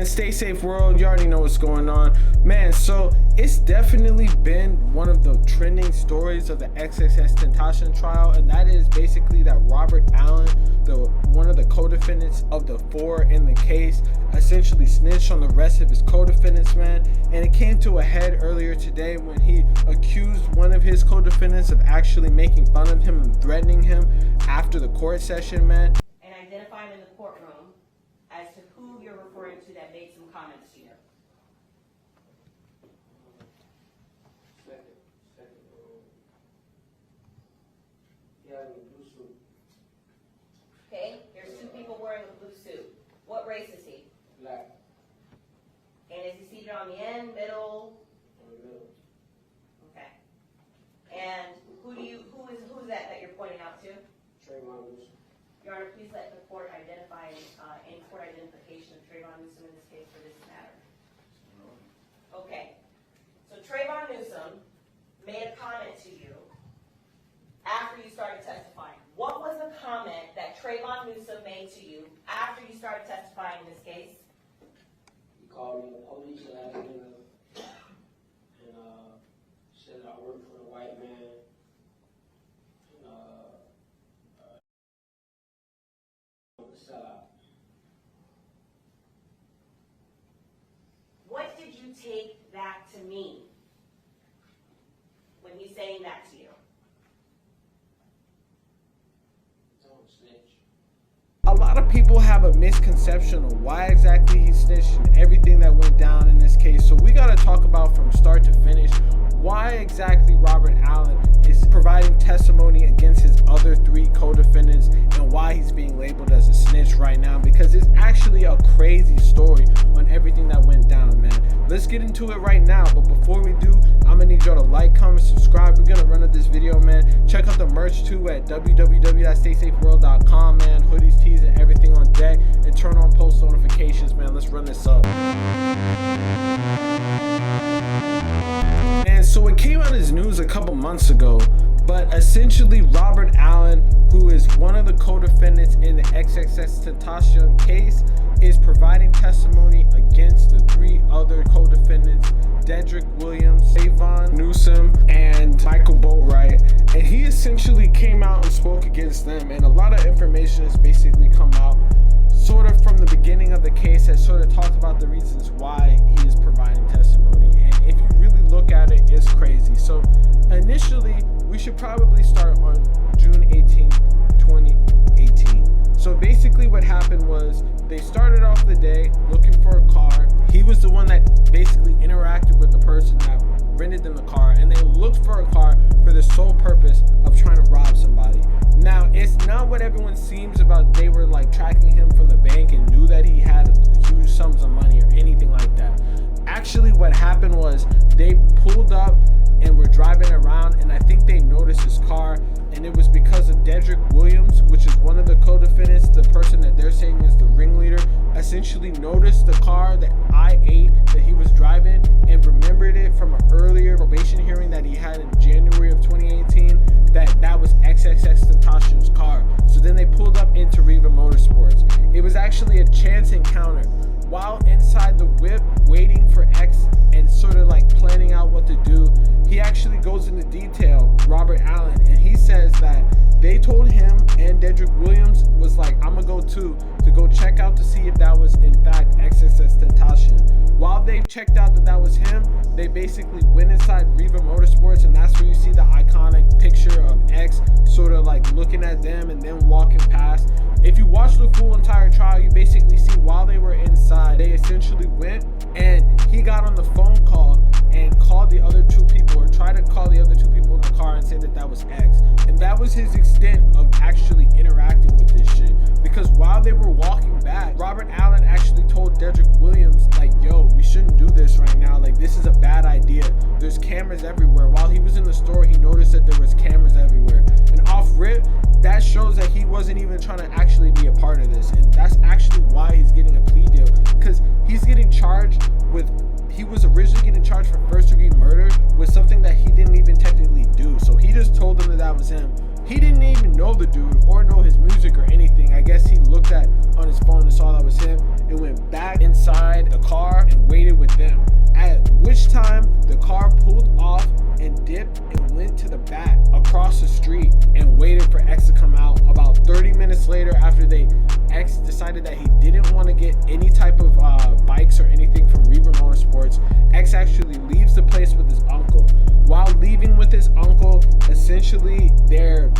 stay safe world, you already know what's going on, man. So it's definitely been one of the trending stories of the XXXTENTACION trial, and that is basically that Robert Allen, one of the co-defendants of the 4 in the case, essentially snitched on the rest of his co-defendants, man. And it came to a head earlier today when he accused one of his co-defendants of actually making fun of him and threatening him after the court session, man. And identify him in the courtroom as to who you're referring to that made some comments to you. Okay, here's 2 people wearing a blue suit. What race is he? Black. And is he seated on the end, middle? In the middle. Okay. And who's that you're pointing out to? Trayvon Newsom. Your Honor, please let the court identify any court identification of Trayvon Newsom in this case for this matter. Okay. So Trayvon Newsom made a comment to you after you started testifying. What was the comment that Trayvon Newsom made to you after you started testifying in this case? He called me a police last nigga and said I work for the white man. What did you take that to mean when he's saying that to you? Don't snitch. A lot of people have a misconception of why exactly he snitched and everything that went down in this case. So we got to talk about from start to finish why exactly Robert Allen is providing testimony against his other 3 co-defendants and why he's being labeled as a snitch right now, because it's actually a crazy story on everything that went down, man. Let's get into it right now, but before we do, I'm gonna need y'all to like, comment, subscribe. We're gonna run up this video, man. Check out the merch too at www.staysafeworld.com, man. Hoodies, tees, and everything on deck, and turn on post notifications, man. Let's run this up. And so it came out as news a couple months ago, but essentially Robert Allen, who is one of the co-defendants in the XXXTENTACION case, is providing testimony against the 3 other co-defendants, Dedrick Williams, Trayvon Newsom, and Michael Boatwright. And he essentially came out and spoke against them, and a lot of information has basically come out sort of from the beginning of the case that sort of talked about the reasons why he is providing testimony. And if you really look at it, it's crazy. So initially, we should probably start on June 18th, 2018. So basically what happened was they started off the day looking for a car. He was the one that basically interacted with the person that rented them the car, and they looked for a car for the sole purpose of trying to rob somebody. Now, it's not what everyone seems about they were like tracking him from the bank and knew that he had huge sums of money or anything like that. Actually, what happened was they pulled up and were driving around, and I think they noticed his car, and it was because of Dedrick Williams, which is one of the co-defendants, the person that they're saying is the ringleader, essentially noticed the car, the I-8 that he was driving, and remembered it from an earlier probation hearing that he had in January of 2018, that was XXXTENTACION's car. So then they pulled up into Riva Motorsports. It was actually a chance encounter. While inside the whip waiting for X and sort of like planning out what to do, he actually goes into detail, Robert Allen, and he says that they told him, and Dedrick Williams was like, I'm gonna go too, to go check out to see if that was in fact XXXTENTACION. While they checked out that was him, they basically went inside Riva Motorsports, and that's where you see the iconic picture of X sort of like looking at them and then walking past. If you watch the full entire trial, you basically see while they were inside, they essentially went and he got on the phone call and called the other 2 people, or tried to call the other 2 people in the car and say that was X. And that was his extent of actually interacting with this shit. Because while they were walking back, Robert Allen actually told Dedrick Williams, like, yo, we shouldn't do this right now. Like, this is a bad idea. There's cameras everywhere. While he was in the store, he noticed that there was cameras everywhere. And off rip, that shows that he wasn't even trying to actually be a part of this. And that's actually why he's getting a plea deal. Because he's getting charged with, he was originally getting charged for first-degree murder with something that he didn't even technically do. So he just told them that was him. He didn't even know the dude or know his music or anything. I guess he looked at on his phone and saw that was him and went back inside the car and waited with them. At which time the car pulled off and dipped and went to the back across the street and waited for X to come out. About 30 minutes later, after X decided that he didn't want to get any type of bikes or anything from Reaver Motorsports, X actually leaves the place with his uncle. While leaving with his uncle, essentially they're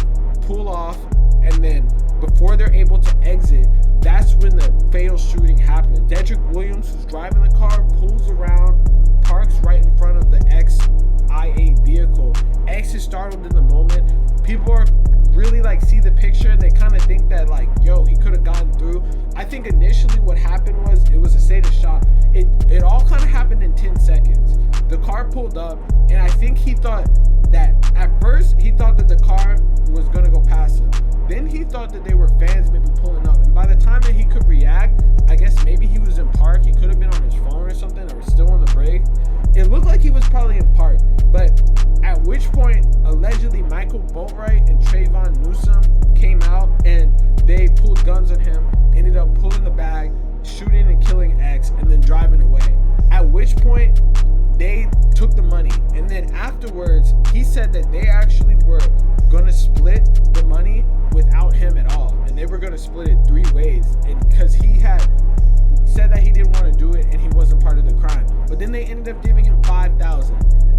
pull off, and then before they're able to exit, that's when the fatal shooting happened. Dedrick Williams, who's driving the car, pulls around, parks right in front of the XIA vehicle. X is startled in the moment. People are really like see the picture and they kind of think that like, yo, he could have gotten through. I think initially what happened was it was a state of shock. It all kind of happened in 10 seconds. The car pulled up, and I think he thought that at first he thought that the car was gonna go past him. Then he thought that they were fans maybe pulling up, and by the time that he could react, I guess maybe he was in park. He could have been on his phone or something, or still on the brake. It looked like he was probably in park, but at which point allegedly Michael Boatwright and Trayvon Newsom came out and they pulled guns on him, ended up pulling the bag, shooting and killing X, and then driving away. At which point they took the money, and then afterwards he said that they actually were gonna split the money without him at all, and they were gonna split it 3 ways, and because he had said that he didn't want to do it and he wasn't part of the crime. But then they ended up giving him $5,000,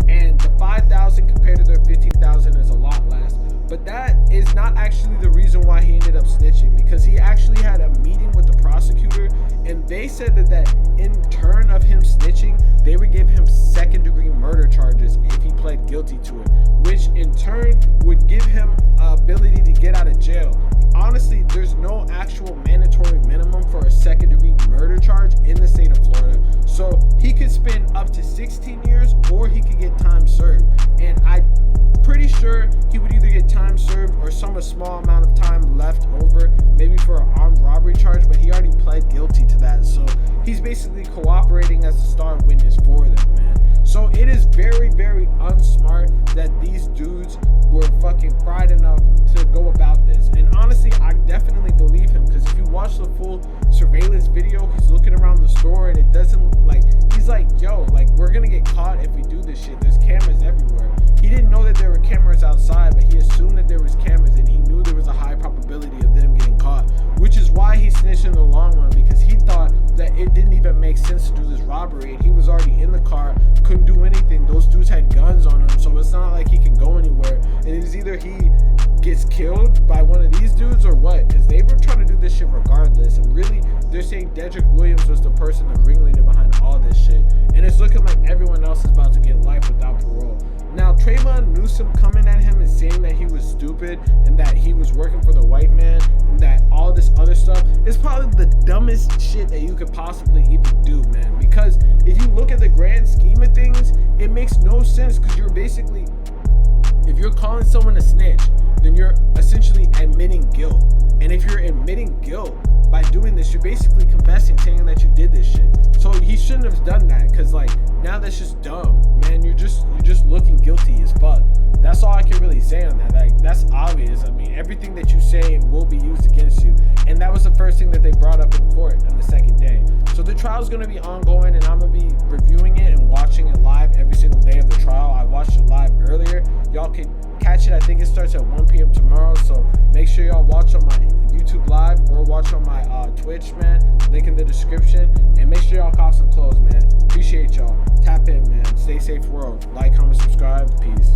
and the $5,000 compared to their $15,000 is a lot less. But that is not actually the reason why he ended up snitching, because he actually had a meeting with the prosecutor, and they said that in turn of him snitching, they would give him second-degree murder charges if he pled guilty to it, which in turn would give him ability to get out of jail. Honestly, there's no actual mandatory minimum for a second-degree murder charge in the state of Florida, so he could spend up to 16 years or he could get time served, and I'm pretty sure he would either get time served or some small amount of time left over, maybe for an armed robbery charge, but he already pled guilty to that, so he's basically cooperating as a star witness for them, man. So it is very, very unsmart that these dudes were fucking fried enough to go about this. And honestly, I definitely believe him, because if you watch the full surveillance video, he's looking around the store and it doesn't look like, he's like, yo, like, we're gonna get caught if we do this shit. There's cameras everywhere. He didn't know that there were cameras outside, but he assumed that there was cameras, and he knew there was a high probability of them getting caught, which is why he snitched in the long run, because he thought that it didn't even make sense to do this robbery, and he was already in the car, couldn't do anything. Those dudes had guns on him, so it's not like he can go anywhere, and it's either he gets killed by one of these dudes or what, because they were trying to do this shit regardless, and really they're saying Dedrick Williams was the person, the ringleader behind all this shit, and it's looking like everyone else is about to get life without parole. Now, Trayvon Newsom coming at him and saying that he was stupid and that he was working for the white man and that all this other stuff is probably the dumbest shit that you could possibly even do, man. Because if you look at the grand scheme of things, it makes no sense, because you're basically, if you're calling someone a snitch, then you're essentially admitting guilt. And if you're admitting guilt by doing this, you're basically confessing, saying that you did this shit. So he shouldn't have done that, because like, now that's just dumb, man. You're just looking guilty as fuck. That's all I can really say on that. Like, that's obvious. I mean, everything that you say will be used against you, and that was the first thing that they brought up in court on the second day. So the trial is going to be ongoing, and I'm going to be reviewing it and watching it live every single day of the trial. I watched it live earlier. Y'all can catch it. I think it starts at 1 p.m. tomorrow, so make sure y'all watch on my YouTube live or watch on my Twitch, man. Link in the description, and make sure y'all cop some clothes, man. Appreciate y'all. Tap in, man. Stay safe, world. Like, comment, subscribe. Peace.